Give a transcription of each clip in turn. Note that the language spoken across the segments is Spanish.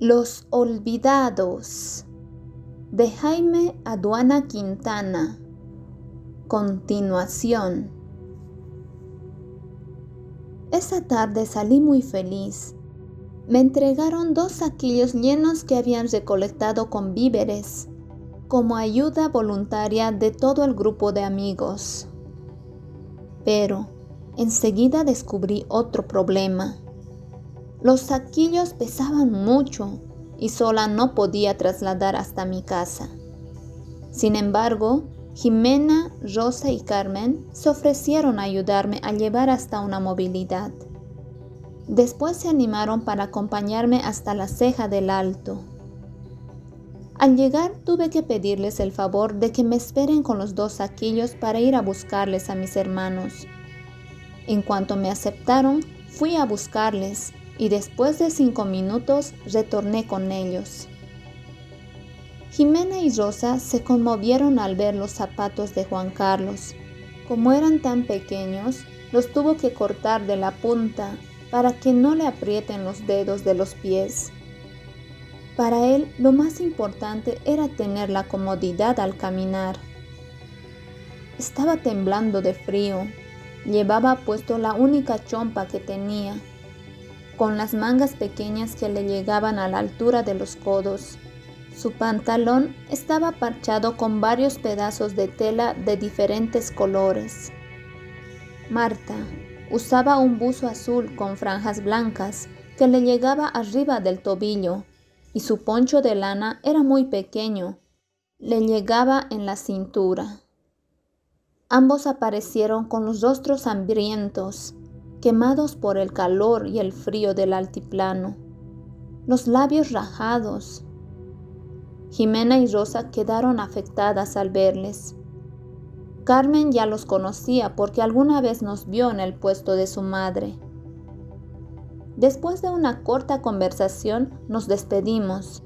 Los olvidados de Jaime Aduana Quintana. Continuación. Esa tarde salí muy feliz. Me entregaron 2 saquillos llenos que habían recolectado con víveres, como ayuda voluntaria de todo el grupo de amigos. Pero enseguida descubrí otro problema. Los saquillos pesaban mucho y sola no podía trasladar hasta mi casa. Sin embargo, Jimena, Rosa y Carmen se ofrecieron a ayudarme a llevar hasta una movilidad. Después se animaron para acompañarme hasta la ceja del Alto. Al llegar tuve que pedirles el favor de que me esperen con los 2 saquillos para ir a buscarles a mis hermanos. En cuanto me aceptaron, fui a buscarles y después de 5 minutos retorné con ellos. Jimena y Rosa se conmovieron al ver los zapatos de Juan Carlos. Como eran tan pequeños, los tuvo que cortar de la punta para que no le aprieten los dedos de los pies. Para él, lo más importante era tener la comodidad al caminar. Estaba temblando de frío. Llevaba puesto la única chompa que tenía, con las mangas pequeñas que le llegaban a la altura de los codos. Su pantalón estaba parchado con varios pedazos de tela de diferentes colores. Marta usaba un buzo azul con franjas blancas que le llegaba arriba del tobillo, y su poncho de lana era muy pequeño, le llegaba en la cintura. Ambos aparecieron con los rostros hambrientos, quemados por el calor y el frío del altiplano, los labios rajados. Jimena y Rosa quedaron afectadas al verles. Carmen ya los conocía porque alguna vez nos vio en el puesto de su madre. Después de una corta conversación nos despedimos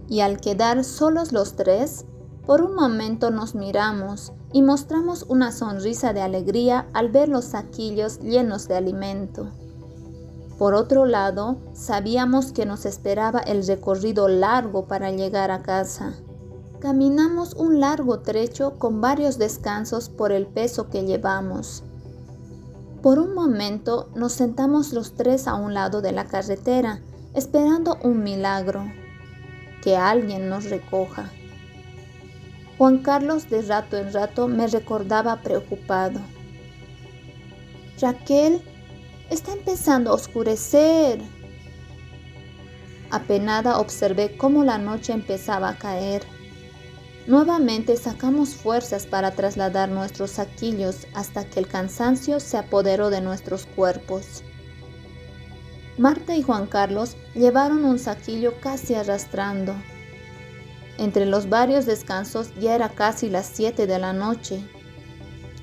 y al quedar solos los 3, por un momento nos miramos y mostramos una sonrisa de alegría al ver los saquillos llenos de alimento. Por otro lado, sabíamos que nos esperaba el recorrido largo para llegar a casa. Caminamos un largo trecho con varios descansos por el peso que llevamos. Por un momento nos sentamos los 3 a un lado de la carretera, esperando un milagro, que alguien nos recoja. Juan Carlos de rato en rato me recordaba preocupado. «Raquel, está empezando a oscurecer». Apenada observé cómo la noche empezaba a caer. Nuevamente sacamos fuerzas para trasladar nuestros saquillos hasta que el cansancio se apoderó de nuestros cuerpos. Marta y Juan Carlos llevaron un saquillo casi arrastrando. Entre los varios descansos ya era casi las 7 de la noche,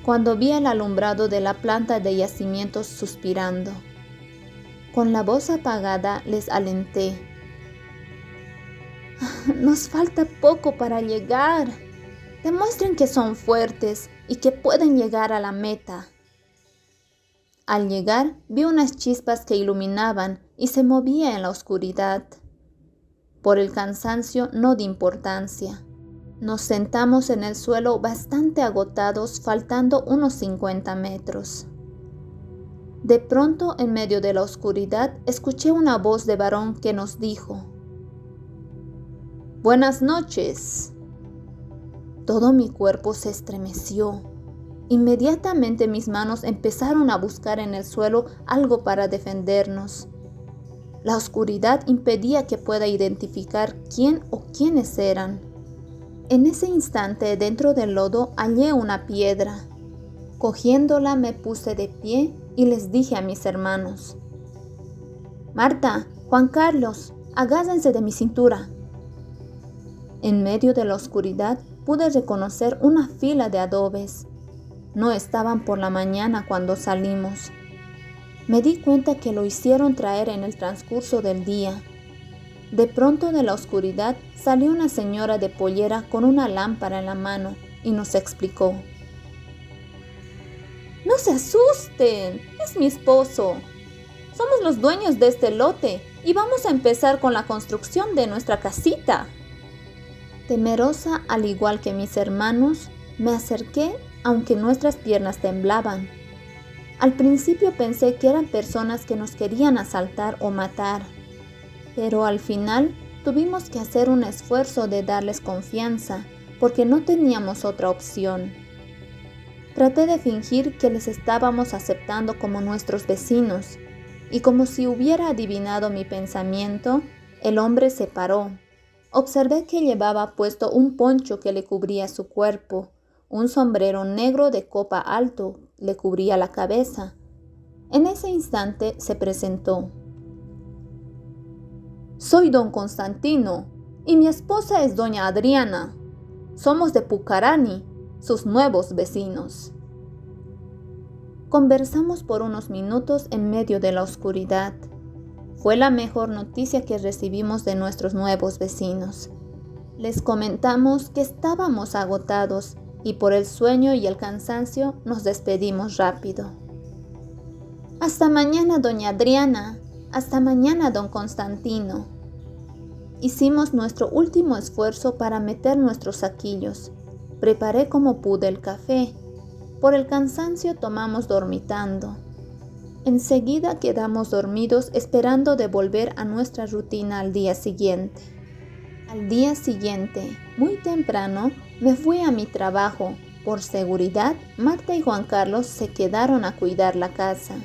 cuando vi el alumbrado de la planta de yacimientos suspirando. Con la voz apagada les alenté. «Nos falta poco para llegar. Demuestren que son fuertes y que pueden llegar a la meta». Al llegar vi unas chispas que iluminaban y se movía en la oscuridad. Por el cansancio no di importancia. Nos sentamos en el suelo bastante agotados, faltando unos 50 metros. De pronto, en medio de la oscuridad, escuché una voz de varón que nos dijo: «Buenas noches». Todo mi cuerpo se estremeció. Inmediatamente mis manos empezaron a buscar en el suelo algo para defendernos. La oscuridad impedía que pueda identificar quién o quiénes eran. En ese instante, dentro del lodo, hallé una piedra. Cogiéndola me puse de pie y les dije a mis hermanos: «Marta, Juan Carlos, agárrense de mi cintura». En medio de la oscuridad pude reconocer una fila de adobes. No estaban por la mañana cuando salimos. Me di cuenta que lo hicieron traer en el transcurso del día. De pronto de la oscuridad salió una señora de pollera con una lámpara en la mano y nos explicó: «No se asusten, es mi esposo. Somos los dueños de este lote y vamos a empezar con la construcción de nuestra casita. Temerosa, al igual que mis hermanos, me acerqué, aunque nuestras piernas temblaban. Al principio pensé que eran personas que nos querían asaltar o matar, pero al final tuvimos que hacer un esfuerzo de darles confianza, porque no teníamos otra opción. Traté de fingir que les estábamos aceptando como nuestros vecinos, y como si hubiera adivinado mi pensamiento, el hombre se paró. Observé que llevaba puesto un poncho que le cubría su cuerpo, un sombrero negro de copa alto le cubría la cabeza. En ese instante se presentó. Soy don Constantino y mi esposa es doña Adriana. Somos de Pucarani, sus nuevos vecinos. Conversamos por unos minutos en medio de la oscuridad. Fue la mejor noticia que recibimos de nuestros nuevos vecinos. Les comentamos que estábamos agotados y por el sueño y el cansancio nos despedimos rápido. Hasta mañana, doña Adriana. Hasta mañana, don Constantino. Hicimos nuestro último esfuerzo para meter nuestros saquillos. Preparé como pude el café. Por el cansancio tomamos dormitando. Enseguida quedamos dormidos esperando de volver a nuestra rutina al día siguiente. Al día siguiente, muy temprano, me fui a mi trabajo. Por seguridad, Marta y Juan Carlos se quedaron a cuidar la casa.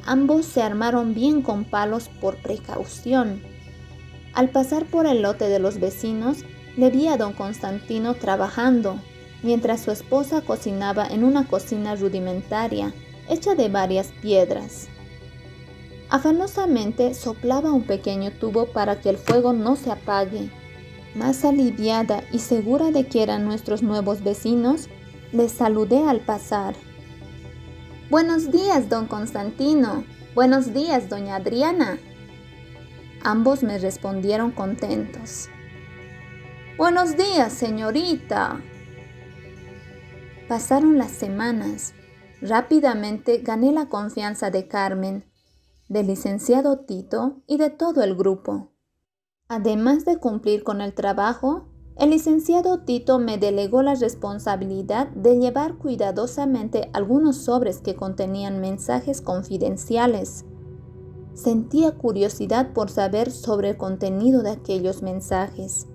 Ambos se armaron bien con palos por precaución. Al pasar por el lote de los vecinos, le vi a don Constantino trabajando, mientras su esposa cocinaba en una cocina rudimentaria, hecha de varias piedras. Afanosamente soplaba un pequeño tubo para que el fuego no se apague. Más aliviada y segura de que eran nuestros nuevos vecinos, les saludé al pasar. Buenos días, don Constantino. Buenos días, doña Adriana. Ambos me respondieron contentos. Buenos días, señorita. Pasaron las semanas. Rápidamente gané la confianza de Carmen, del licenciado Tito y de todo el grupo. Además de cumplir con el trabajo, el licenciado Tito me delegó la responsabilidad de llevar cuidadosamente algunos sobres que contenían mensajes confidenciales. Sentía curiosidad por saber sobre el contenido de aquellos mensajes,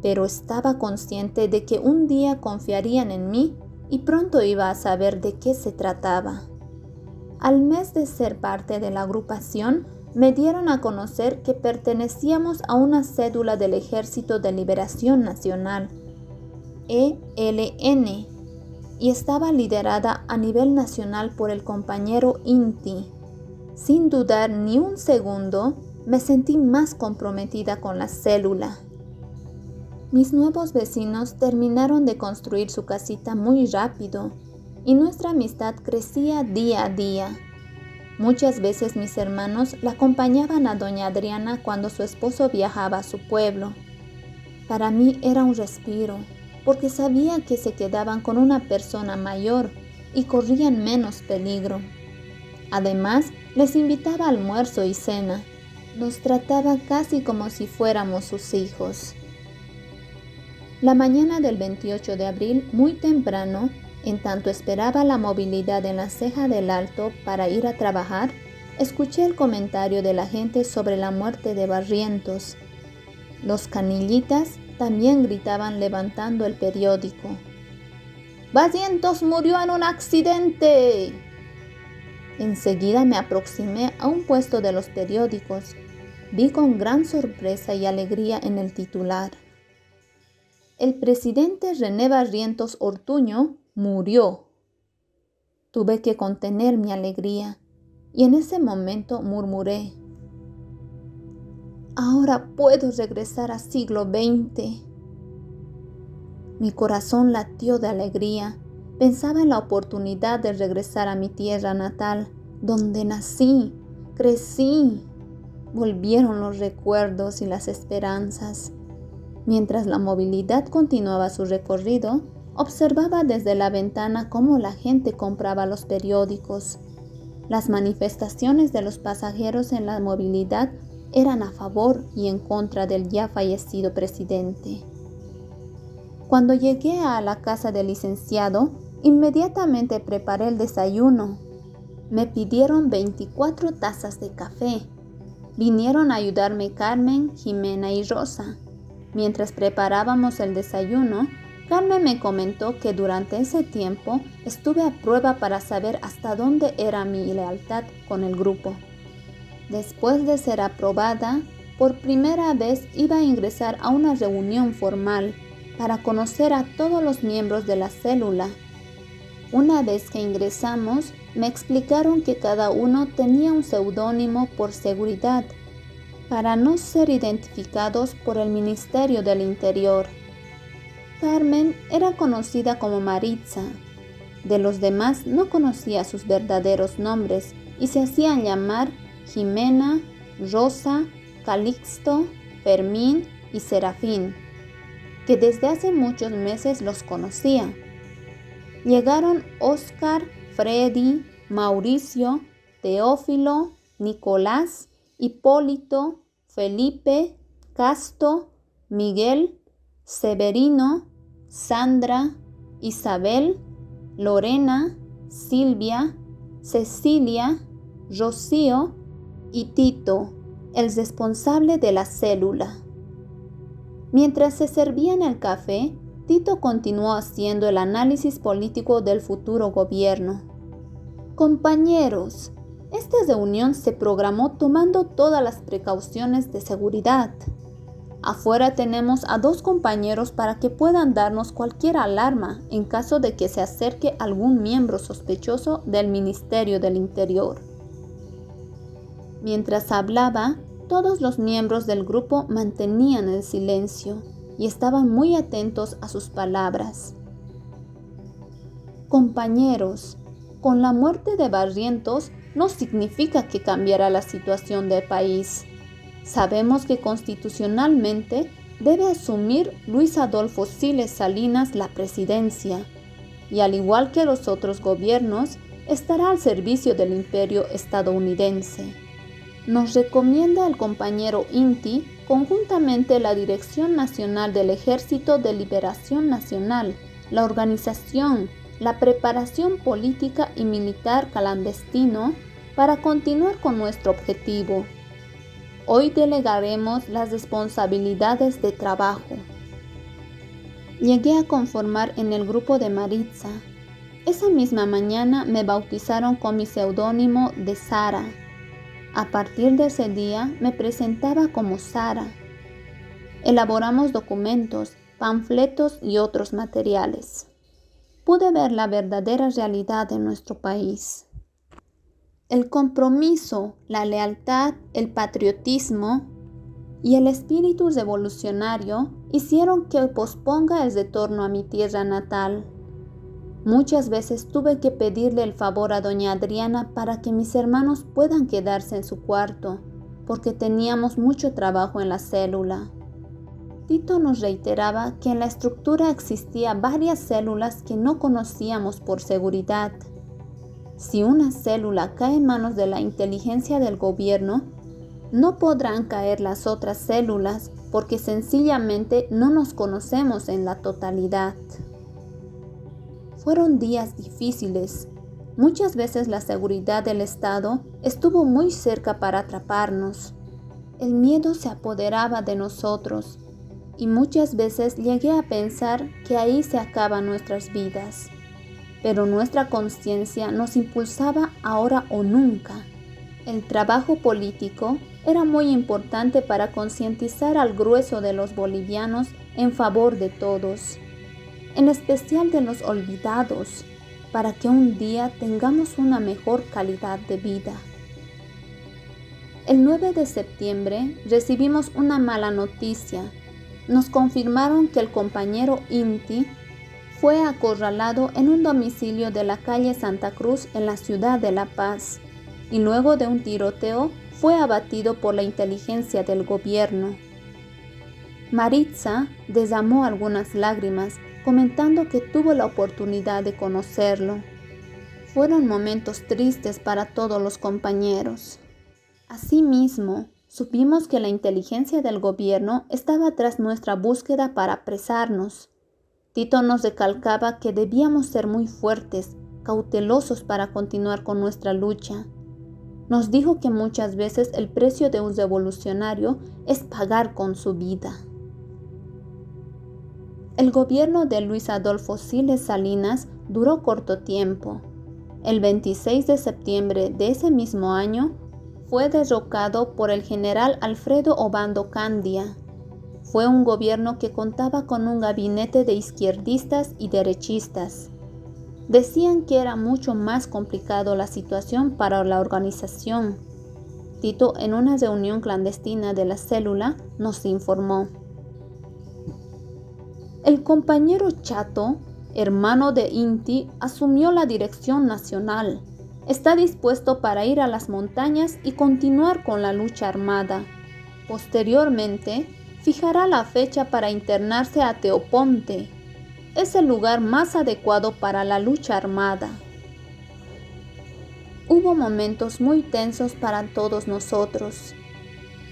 pero estaba consciente de que un día confiarían en mí y pronto iba a saber de qué se trataba. Al mes de ser parte de la agrupación, me dieron a conocer que pertenecíamos a una cédula del Ejército de Liberación Nacional, ELN, y estaba liderada a nivel nacional por el compañero Inti. Sin dudar ni un segundo, me sentí más comprometida con la célula. Mis nuevos vecinos terminaron de construir su casita muy rápido y nuestra amistad crecía día a día. Muchas veces mis hermanos la acompañaban a doña Adriana cuando su esposo viajaba a su pueblo. Para mí era un respiro, porque sabía que se quedaban con una persona mayor y corrían menos peligro. Además, les invitaba a almuerzo y cena. Nos trataba casi como si fuéramos sus hijos. La mañana del 28 de abril, muy temprano, en tanto esperaba la movilidad en la ceja del Alto para ir a trabajar, escuché el comentario de la gente sobre la muerte de Barrientos. Los canillitas también gritaban levantando el periódico. ¡Barrientos murió en un accidente! Enseguida me aproximé a un puesto de los periódicos. Vi con gran sorpresa y alegría en el titular: el presidente René Barrientos Ortuño murió. Tuve que contener mi alegría y en ese momento murmuré: ahora puedo regresar al siglo XX. Mi corazón latió de alegría. Pensaba en la oportunidad de regresar a mi tierra natal, donde nací, crecí. Volvieron los recuerdos y las esperanzas. Mientras la movilidad continuaba su recorrido, observaba desde la ventana cómo la gente compraba los periódicos. Las manifestaciones de los pasajeros en la movilidad eran a favor y en contra del ya fallecido presidente. Cuando llegué a la casa del licenciado, inmediatamente preparé el desayuno. Me pidieron 24 tazas de café. Vinieron a ayudarme Carmen, Jimena y Rosa. Mientras preparábamos el desayuno, Carmen me comentó que durante ese tiempo estuve a prueba para saber hasta dónde era mi lealtad con el grupo. Después de ser aprobada, por primera vez iba a ingresar a una reunión formal para conocer a todos los miembros de la célula. Una vez que ingresamos, me explicaron que cada uno tenía un seudónimo por seguridad, para no ser identificados por el Ministerio del Interior. Carmen era conocida como Maritza. De los demás no conocía sus verdaderos nombres y se hacían llamar Jimena, Rosa, Calixto, Fermín y Serafín, que desde hace muchos meses los conocía. Llegaron Óscar, Freddy, Mauricio, Teófilo, Nicolás, Hipólito, Felipe, Casto, Miguel, Severino, Sandra, Isabel, Lorena, Silvia, Cecilia, Rocío y Tito, el responsable de la célula. Mientras se servían el café, Tito continuó haciendo el análisis político del futuro gobierno. Compañeros, esta reunión se programó tomando todas las precauciones de seguridad. Afuera tenemos a 2 compañeros para que puedan darnos cualquier alarma en caso de que se acerque algún miembro sospechoso del Ministerio del Interior. Mientras hablaba, todos los miembros del grupo mantenían el silencio y estaban muy atentos a sus palabras. Compañeros, con la muerte de Barrientos no significa que cambiará la situación del país. Sabemos que constitucionalmente debe asumir Luis Adolfo Siles Salinas la presidencia y, al igual que los otros gobiernos, estará al servicio del imperio estadounidense. Nos recomienda el compañero Inti conjuntamente la Dirección Nacional del Ejército de Liberación Nacional, la organización, la preparación política y militar clandestino para continuar con nuestro objetivo. Hoy delegaremos las responsabilidades de trabajo. Llegué a conformar en el grupo de Maritza. Esa misma mañana me bautizaron con mi seudónimo de Sara. A partir de ese día me presentaba como Sara. Elaboramos documentos, panfletos y otros materiales. Pude ver la verdadera realidad de nuestro país. El compromiso, la lealtad, el patriotismo y el espíritu revolucionario hicieron que posponga el retorno a mi tierra natal. Muchas veces tuve que pedirle el favor a doña Adriana para que mis hermanos puedan quedarse en su cuarto, porque teníamos mucho trabajo en la célula. Tito nos reiteraba que en la estructura existía varias células que no conocíamos por seguridad. Si una célula cae en manos de la inteligencia del gobierno, no podrán caer las otras células porque sencillamente no nos conocemos en la totalidad. Fueron días difíciles. Muchas veces la seguridad del Estado estuvo muy cerca para atraparnos. El miedo se apoderaba de nosotros y muchas veces llegué a pensar que ahí se acaban nuestras vidas. Pero nuestra conciencia nos impulsaba ahora o nunca. El trabajo político era muy importante para concientizar al grueso de los bolivianos en favor de todos, en especial de los olvidados, para que un día tengamos una mejor calidad de vida. El 9 de septiembre recibimos una mala noticia. Nos confirmaron que el compañero Inti fue acorralado en un domicilio de la calle Santa Cruz en la ciudad de La Paz y luego de un tiroteo fue abatido por la inteligencia del gobierno. Maritza derramó algunas lágrimas comentando que tuvo la oportunidad de conocerlo. fueron momentos tristes para todos los compañeros. Asimismo, supimos que la inteligencia del gobierno estaba tras nuestra búsqueda para apresarnos. Tito nos recalcaba que debíamos ser muy fuertes, cautelosos para continuar con nuestra lucha. Nos dijo que muchas veces el precio de un revolucionario es pagar con su vida. El gobierno de Luis Adolfo Siles Salinas duró corto tiempo. El 26 de septiembre de ese mismo año fue derrocado por el general Alfredo Obando Candia. Fue un gobierno que contaba con un gabinete de izquierdistas y derechistas. Decían que era mucho más complicado la situación para la organización. Tito, en una reunión clandestina de la célula, nos informó: el compañero Chato, hermano de Inti, asumió la dirección nacional. Está dispuesto para ir a las montañas y continuar con la lucha armada. Posteriormente, fijará la fecha para internarse a Teoponte. Es el lugar más adecuado para la lucha armada. Hubo momentos muy tensos para todos nosotros.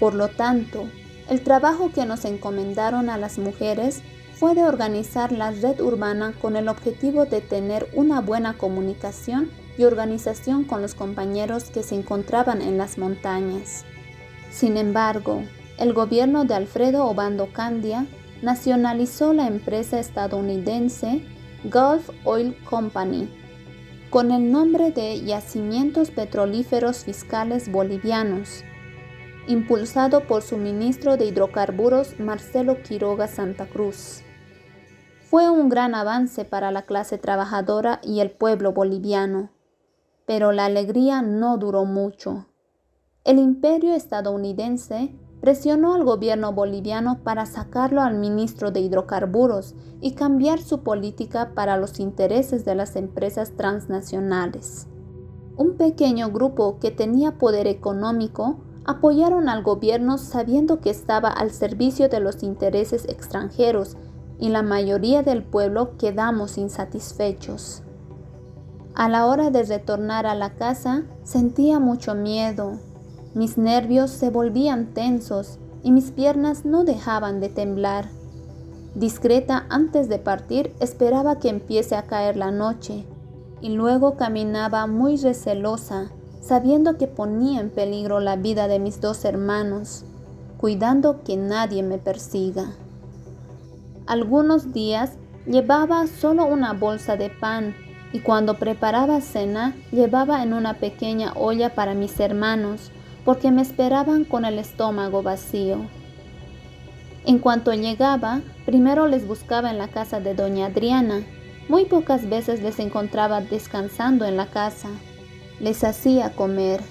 Por lo tanto, el trabajo que nos encomendaron a las mujeres fue de organizar la red urbana con el objetivo de tener una buena comunicación y organización con los compañeros que se encontraban en las montañas. Sin embargo, el gobierno de Alfredo Obando Candia nacionalizó la empresa estadounidense Gulf Oil Company con el nombre de Yacimientos Petrolíferos Fiscales Bolivianos, impulsado por su ministro de Hidrocarburos Marcelo Quiroga Santa Cruz. Fue un gran avance para la clase trabajadora y el pueblo boliviano, pero la alegría no duró mucho. El imperio estadounidense presionó al gobierno boliviano para sacarlo al ministro de Hidrocarburos y cambiar su política para los intereses de las empresas transnacionales. Un pequeño grupo que tenía poder económico apoyaron al gobierno sabiendo que estaba al servicio de los intereses extranjeros y la mayoría del pueblo quedamos insatisfechos. A la hora de retornar a la casa sentía mucho miedo. Mis nervios se volvían tensos y mis piernas no dejaban de temblar. Discreta antes de partir, esperaba que empiece a caer la noche y luego caminaba muy recelosa, sabiendo que ponía en peligro la vida de mis 2 hermanos, cuidando que nadie me persiga. Algunos días llevaba solo una bolsa de pan y cuando preparaba cena llevaba en una pequeña olla para mis hermanos, porque me esperaban con el estómago vacío. En cuanto llegaba, primero les buscaba en la casa de doña Adriana. Muy pocas veces les encontraba descansando en la casa. Les hacía comer.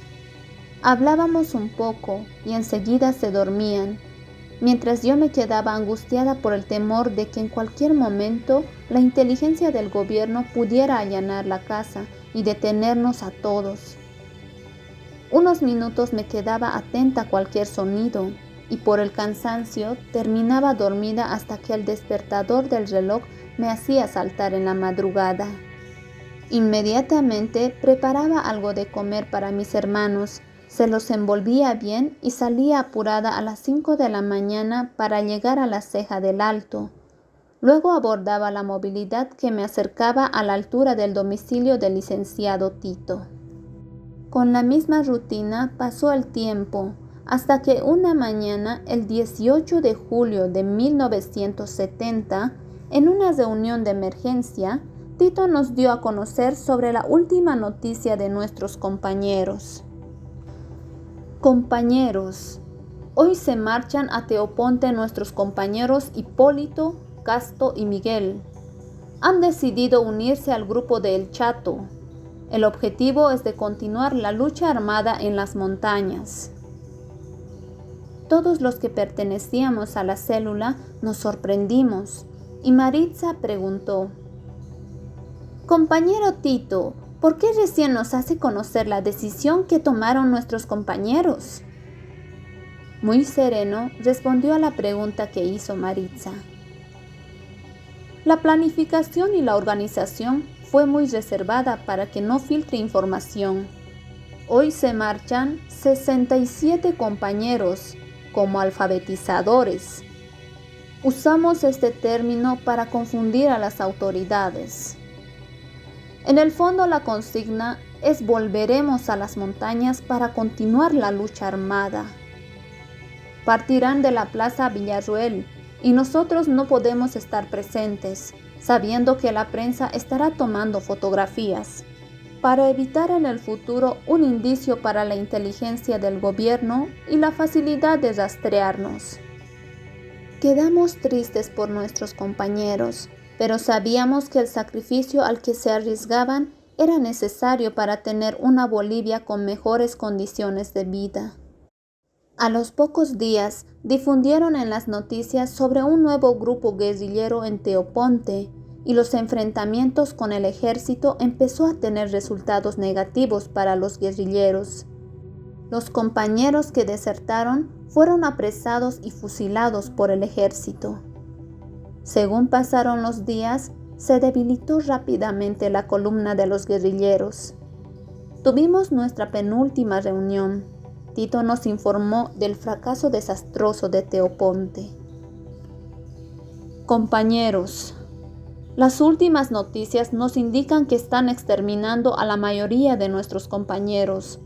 Hablábamos un poco y enseguida se dormían, mientras yo me quedaba angustiada por el temor de que en cualquier momento la inteligencia del gobierno pudiera allanar la casa y detenernos a todos. Unos minutos me quedaba atenta a cualquier sonido y por el cansancio terminaba dormida hasta que el despertador del reloj me hacía saltar en la madrugada. Inmediatamente preparaba algo de comer para mis hermanos, se los envolvía bien y salía apurada a las 5 de la mañana para llegar a la Ceja del Alto. Luego abordaba la movilidad que me acercaba a la altura del domicilio del licenciado Tito. Con la misma rutina pasó el tiempo, hasta que una mañana, el 18 de julio de 1970, en una reunión de emergencia, Tito nos dio a conocer sobre la última noticia de nuestros compañeros. Compañeros, hoy se marchan a Teoponte nuestros compañeros Hipólito, Casto y Miguel. Han decidido unirse al grupo de El Chato. El objetivo es de continuar la lucha armada en las montañas. Todos los que pertenecíamos a la célula nos sorprendimos y Maritza preguntó: Compañero Tito, ¿por qué recién nos hace conocer la decisión que tomaron nuestros compañeros? Muy sereno respondió a la pregunta que hizo Maritza. La planificación y la organización fue muy reservada para que no filtre información. Hoy se marchan 67 compañeros como alfabetizadores. Usamos este término para confundir a las autoridades. En el fondo, la consigna es: volveremos a las montañas para continuar la lucha armada. Partirán de la Plaza Villarroel y nosotros no podemos estar presentes, sabiendo que la prensa estará tomando fotografías, para evitar en el futuro un indicio para la inteligencia del gobierno y la facilidad de rastrearnos. Quedamos tristes por nuestros compañeros, pero sabíamos que el sacrificio al que se arriesgaban era necesario para tener una Bolivia con mejores condiciones de vida. A los pocos días difundieron en las noticias sobre un nuevo grupo guerrillero en Teoponte, y los enfrentamientos con el ejército empezó a tener resultados negativos para los guerrilleros. Los compañeros que desertaron fueron apresados y fusilados por el ejército. Según pasaron los días, se debilitó rápidamente la columna de los guerrilleros. Tuvimos nuestra penúltima reunión. Tito nos informó del fracaso desastroso de Teoponte. Compañeros, las últimas noticias nos indican que están exterminando a la mayoría de nuestros compañeros.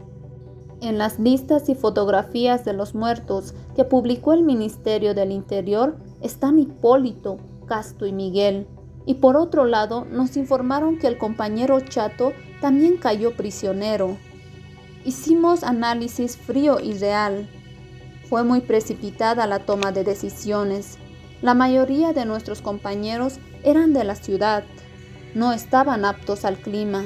En las listas y fotografías de los muertos que publicó el Ministerio del Interior están Hipólito, Casto y Miguel. Y por otro lado, nos informaron que el compañero Chato también cayó prisionero. Hicimos análisis frío y real. Fue muy precipitada la toma de decisiones. La mayoría de nuestros compañeros eran de la ciudad. No estaban aptos al clima.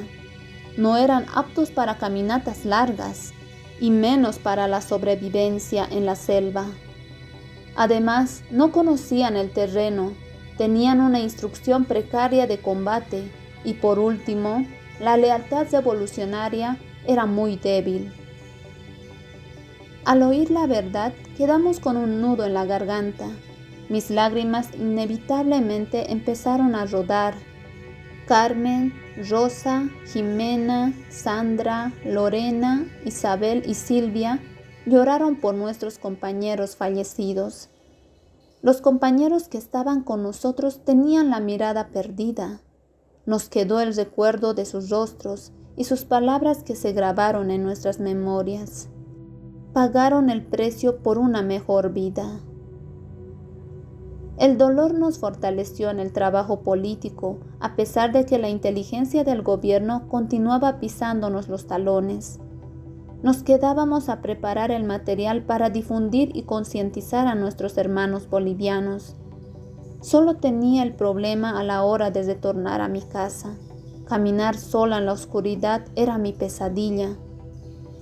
No eran aptos para caminatas largas, y menos para la sobrevivencia en la selva. Además, no conocían el terreno, tenían una instrucción precaria de combate y, por último, la lealtad revolucionaria era muy débil. Al oír la verdad, quedamos con un nudo en la garganta. Mis lágrimas inevitablemente empezaron a rodar. Carmen, Rosa, Jimena, Sandra, Lorena, Isabel y Silvia lloraron por nuestros compañeros fallecidos. Los compañeros que estaban con nosotros tenían la mirada perdida. Nos quedó el recuerdo de sus rostros y sus palabras que se grabaron en nuestras memorias. Pagaron el precio por una mejor vida. El dolor nos fortaleció en el trabajo político, a pesar de que la inteligencia del gobierno continuaba pisándonos los talones. Nos quedábamos a preparar el material para difundir y concientizar a nuestros hermanos bolivianos. Solo tenía el problema a la hora de retornar a mi casa. Caminar sola en la oscuridad era mi pesadilla.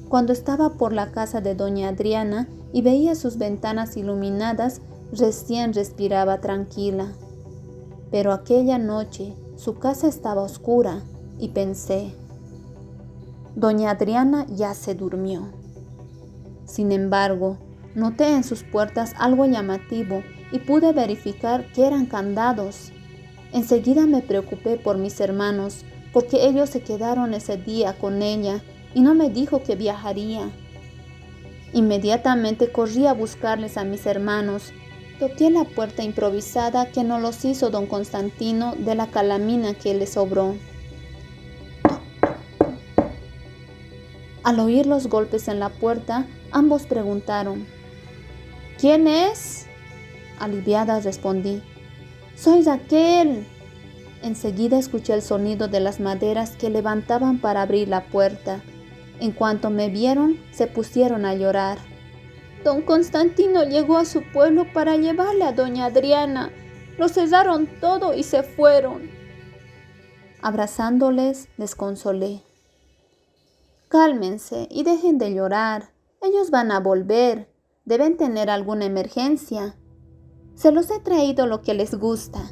Cuando estaba por la casa de doña Adriana y veía sus ventanas iluminadas, recién respiraba tranquila. Pero aquella noche su casa estaba oscura y pensé: doña Adriana ya se durmió. Sin embargo, noté en sus puertas algo llamativo y pude verificar que eran candados. Enseguida me preocupé por mis hermanos, porque ellos se quedaron ese día con ella y no me dijo que viajaría. Inmediatamente corrí a buscarles a mis hermanos. Toqué la puerta improvisada que nos los hizo don Constantino de la calamina que le sobró. Al oír los golpes en la puerta, ambos preguntaron: ¿quién es? Aliviada respondí: ¡soy Raquel! Enseguida escuché el sonido de las maderas que levantaban para abrir la puerta. En cuanto me vieron, se pusieron a llorar. Don Constantino llegó a su pueblo para llevarle a doña Adriana. Lo cesaron todo y se fueron. Abrazándoles, les consolé. Cálmense y dejen de llorar. Ellos van a volver. Deben tener alguna emergencia. Se los he traído lo que les gusta.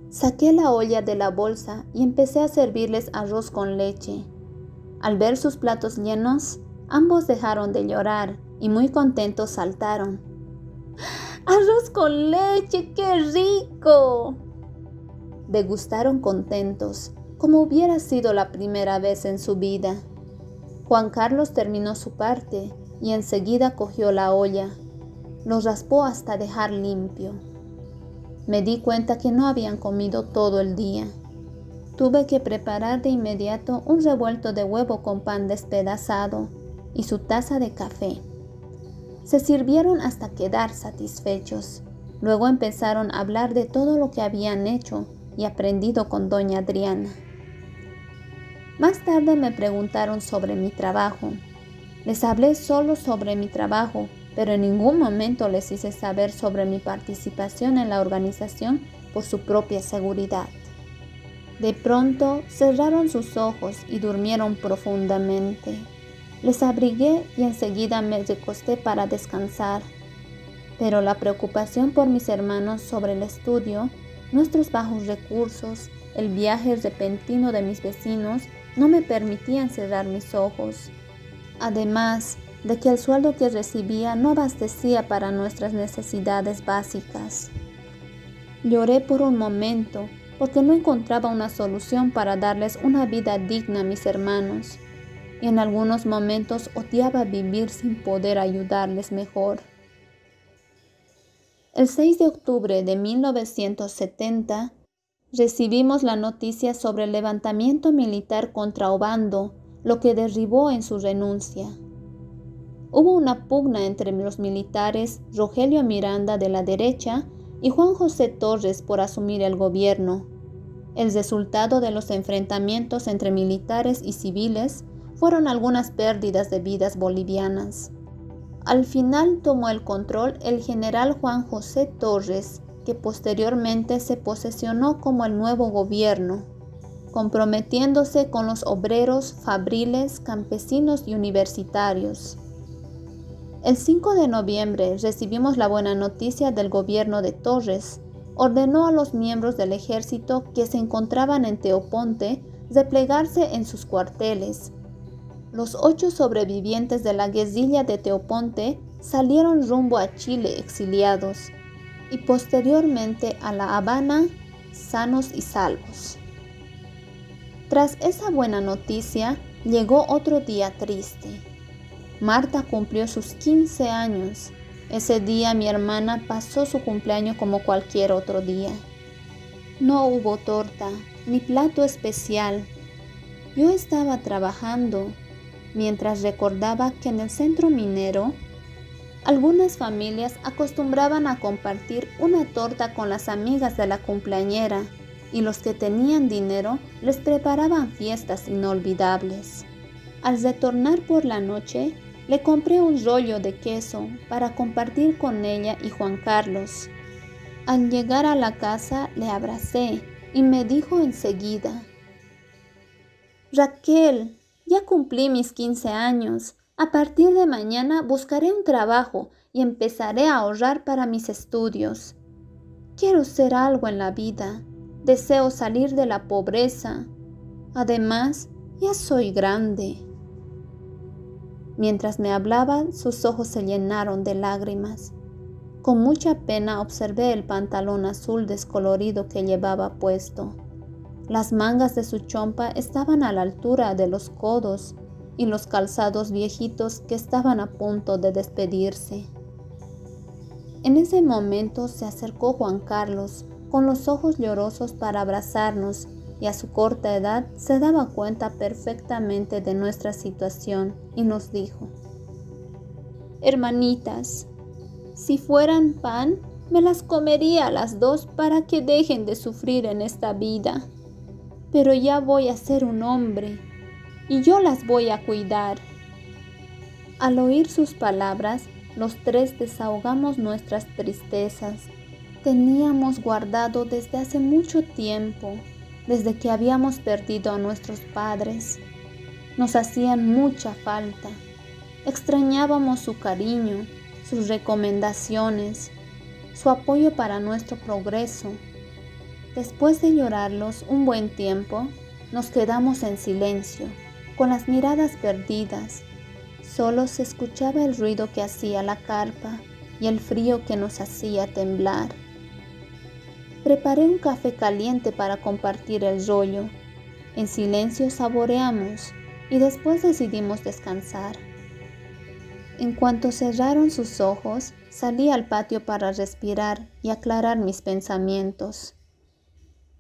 Saqué la olla de la bolsa y empecé a servirles arroz con leche. Al ver sus platos llenos, ambos dejaron de llorar y muy contentos saltaron. ¡Arroz con leche! ¡Qué rico! degustaron contentos, como hubiera sido la primera vez en su vida. Juan Carlos terminó su parte y enseguida cogió la olla. Lo raspó hasta dejar limpio. Me di cuenta que no habían comido todo el día. Tuve que preparar de inmediato un revuelto de huevo con pan despedazado y su taza de café. Se sirvieron hasta quedar satisfechos. Luego empezaron a hablar de todo lo que habían hecho y aprendido con doña Adriana. Más tarde me preguntaron sobre mi trabajo. Les hablé solo sobre mi trabajo, pero en ningún momento les hice saber sobre mi participación en la organización por su propia seguridad. De pronto cerraron sus ojos y durmieron profundamente. Les abrigué y enseguida me recosté para descansar. Pero la preocupación por mis hermanos sobre el estudio, nuestros bajos recursos, el viaje repentino de mis vecinos, no me permitían cerrar mis ojos. Además de que el sueldo que recibía no abastecía para nuestras necesidades básicas. Lloré por un momento porque no encontraba una solución para darles una vida digna a mis hermanos, y en algunos momentos odiaba vivir sin poder ayudarles mejor. El 6 de octubre de 1970 recibimos la noticia sobre el levantamiento militar contra Obando, lo que derivó en su renuncia. Hubo una pugna entre los militares Rogelio Miranda de la derecha y Juan José Torres por asumir el gobierno. El resultado de los enfrentamientos entre militares y civiles fueron algunas pérdidas de vidas bolivianas. Al final tomó el control el general Juan José Torres, que posteriormente se posesionó como el nuevo gobierno, comprometiéndose con los obreros, fabriles, campesinos y universitarios. El 5 de noviembre recibimos la buena noticia del gobierno de Torres. Ordenó a los miembros del ejército que se encontraban en Teoponte replegarse en sus cuarteles. Los 8 sobrevivientes de la guerrilla de Teoponte salieron rumbo a Chile exiliados y posteriormente a La Habana sanos y salvos. Tras esa buena noticia llegó otro día triste. Marta cumplió sus 15 años. Ese día mi hermana pasó su cumpleaños como cualquier otro día. No hubo torta ni plato especial. Yo estaba trabajando mientras recordaba que en el centro minero algunas familias acostumbraban a compartir una torta con las amigas de la cumpleañera y los que tenían dinero les preparaban fiestas inolvidables. Al retornar por la noche, le compré un rollo de queso para compartir con ella y Juan Carlos. Al llegar a la casa le abracé y me dijo enseguida: «Raquel, ya cumplí mis 15 años. A partir de mañana buscaré un trabajo y empezaré a ahorrar para mis estudios. Quiero ser algo en la vida. Deseo salir de la pobreza. Además, ya soy grande». Mientras me hablaba, sus ojos se llenaron de lágrimas. Con mucha pena observé el pantalón azul descolorido que llevaba puesto. Las mangas de su chompa estaban a la altura de los codos y los calzados viejitos que estaban a punto de despedirse. En ese momento se acercó Juan Carlos, con los ojos llorosos para abrazarnos, y a su corta edad se daba cuenta perfectamente de nuestra situación y nos dijo: «Hermanitas, si fueran pan, me las comería a las 2 para que dejen de sufrir en esta vida. Pero ya voy a ser un hombre y yo las voy a cuidar». Al oír sus palabras, los 3 desahogamos nuestras tristezas. Teníamos guardado desde hace mucho tiempo, desde que habíamos perdido a nuestros padres. Nos hacían mucha falta. Extrañábamos su cariño, sus recomendaciones, su apoyo para nuestro progreso. Después de llorarlos un buen tiempo, nos quedamos en silencio, con las miradas perdidas. Solo se escuchaba el ruido que hacía la carpa y el frío que nos hacía temblar. preparé un café caliente para compartir el rollo. En silencio saboreamos y después decidimos descansar. En cuanto cerraron sus ojos, salí al patio para respirar y aclarar mis pensamientos.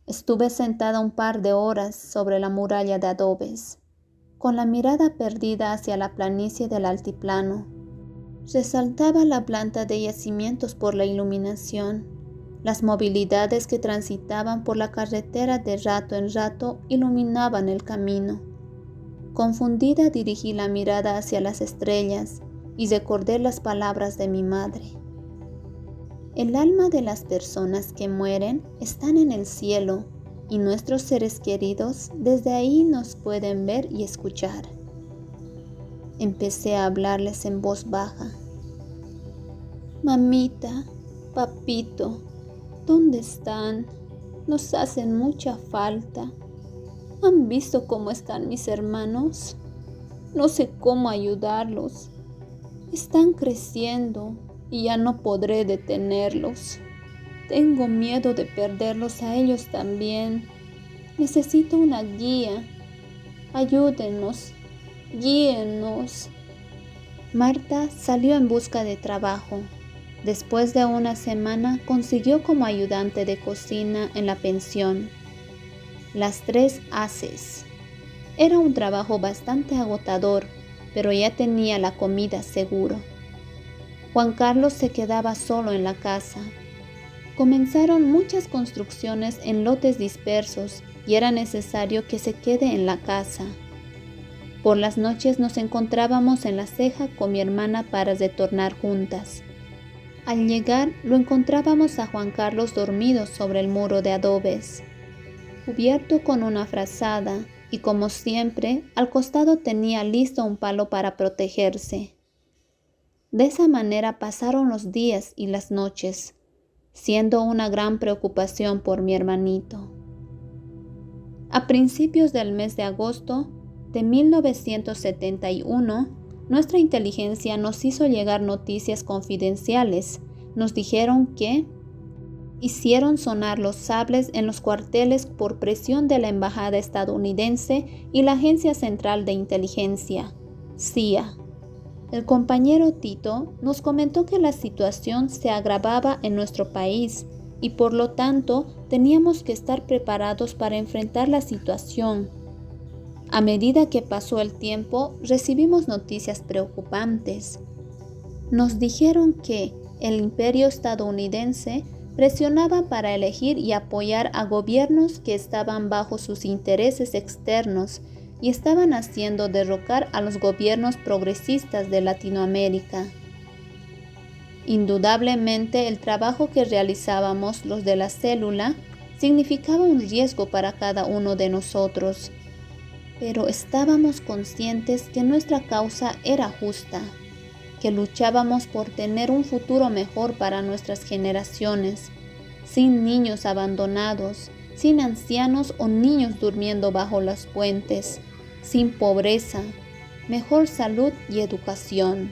Estuve sentada un par de horas sobre la muralla de adobes, con la mirada perdida hacia la planicie del altiplano. Resaltaba la planta de yacimientos por la iluminación. Las movilidades que transitaban por la carretera de rato en rato iluminaban el camino. Confundida dirigí la mirada hacia las estrellas y recordé las palabras de mi madre. El alma de las personas que mueren están en el cielo y nuestros seres queridos desde ahí nos pueden ver y escuchar. Empecé a hablarles en voz baja. Mamita, papito, ¿dónde están? Nos hacen mucha falta. ¿Han visto cómo están mis hermanos? No sé cómo ayudarlos. Están creciendo y ya no podré detenerlos. Tengo miedo de perderlos a ellos también. Necesito una guía. Ayúdenos, guíennos. Marta salió en busca de trabajo. Después de una semana consiguió como ayudante de cocina en la pensión. Las 3 haces. Era un trabajo bastante agotador, pero ya tenía la comida seguro. Juan Carlos se quedaba solo en la casa. Comenzaron muchas construcciones en lotes dispersos y era necesario que se quede en la casa. Por las noches nos encontrábamos en la ceja con mi hermana para retornar juntas. Al llegar lo encontrábamos a Juan Carlos dormido sobre el muro de adobes, cubierto con una frazada, y como siempre, al costado tenía listo un palo para protegerse. De esa manera pasaron los días y las noches, siendo una gran preocupación por mi hermanito. A principios del mes de agosto de 1971, nuestra inteligencia nos hizo llegar noticias confidenciales. Nos dijeron que hicieron sonar los sables en los cuarteles por presión de la Embajada estadounidense y la Agencia Central de Inteligencia, CIA. El compañero Tito nos comentó que la situación se agravaba en nuestro país y por lo tanto teníamos que estar preparados para enfrentar la situación. A medida que pasó el tiempo, recibimos noticias preocupantes. Nos dijeron que el imperio estadounidense presionaba para elegir y apoyar a gobiernos que estaban bajo sus intereses externos y estaban haciendo derrocar a los gobiernos progresistas de Latinoamérica. Indudablemente, el trabajo que realizábamos los de la célula significaba un riesgo para cada uno de nosotros, pero estábamos conscientes que nuestra causa era justa, que luchábamos por tener un futuro mejor para nuestras generaciones, sin niños abandonados, sin ancianos o niños durmiendo bajo los puentes, sin pobreza, mejor salud y educación.